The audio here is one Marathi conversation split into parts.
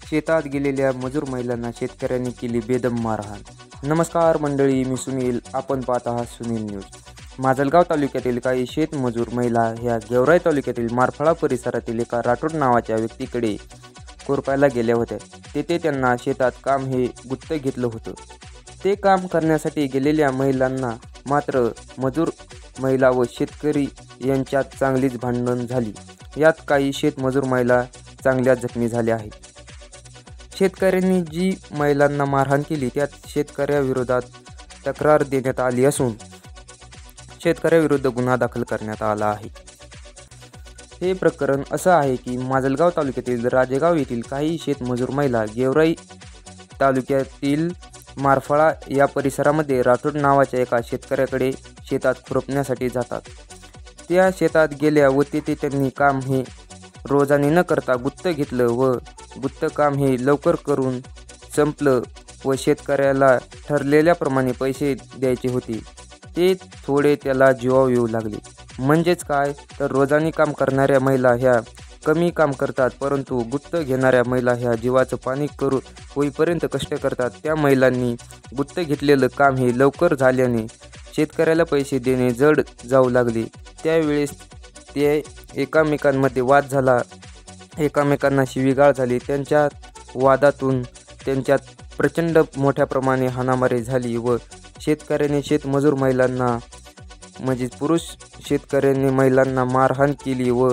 शेतात गेलेल्या मजूर महिलांना शेतकऱ्यांनी केली बेदम मारहाण. नमस्कार मंडळी, मी सुनील. आपण पाहत आहात सुनील न्यूज. माजलगाव तालुक्यातील काही शेतमजूर महिला ह्या गेवराई तालुक्यातील मारफळा परिसरातील एका राठोड नावाच्या व्यक्तीकडे कोरपायला गेल्या होत्या. तेथे त्यांना शेतात काम हे गुत्त घेतलं होतं. ते काम करण्यासाठी गेलेल्या महिलांना मात्र मजूर महिला व शेतकरी यांच्यात चांगलीच भांडण झाली. यात काही शेतमजूर महिला चांगल्या जखमी झाल्या आहेत. शेतकऱ्यांनी जी महिलांना मारहाण केली त्यात शेतकऱ्याविरोधात तक्रार देण्यात आली असून शेतकऱ्याविरुद्ध गुन्हा दाखल करण्यात आला आहे. हे प्रकरण असं आहे की माजलगाव तालुक्यातील राजेगाव येथील काही शेतमजूर महिला गेवराई तालुक्यातील मारफळा या परिसरामध्ये राठोड नावाच्या एका शेतकऱ्याकडे शेतात खुरपण्यासाठी जातात. त्या शेतात गेल्या व तेथे त्यांनी काम हे रोजाने न करता गुत्त घेतलं व गुत्त काम हे लवकर करून संपलं व शेतकऱ्याला ठरलेल्याप्रमाणे पैसे द्यायचे होते. ते थोडे त्याला जीवावर येऊ लागले. म्हणजेच काय तर रोजाने काम करणाऱ्या महिला ह्या कमी काम करतात, परंतु गुत्त घेणाऱ्या महिला ह्या जीवाचं पाणी करू होईपर्यंत कष्ट करतात. त्या महिलांनी गुत्त घेतलेलं काम हे लवकर झाल्याने शेतकऱ्याला पैसे देणे जड जाऊ लागले. त्यावेळेस ते एकमेकांमध्ये वाद झाला, एकमेकांना शिवीगाळ झाली. त्यांच्या वादातून त्यांच्यात प्रचंड मोठ्या प्रमाणे हाणामारी झाली व शेतकऱ्याने शेतमजूर महिलांना म्हणजे पुरुष शेतकऱ्यांनी महिलांना मारहाण केली व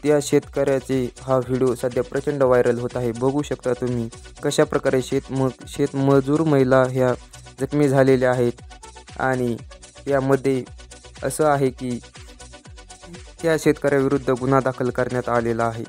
त्या शेतकऱ्याचे हा व्हिडिओ सध्या प्रचंड व्हायरल होत आहे. बघू शकता तुम्ही कशा प्रकारे शेतमजूर महिला ह्या जखमी झालेल्या आहेत आणि यामध्ये असं आहे की त्या शेतकऱ्याविरुद्ध गुन्हा दाखल करण्यात आलेला आहे.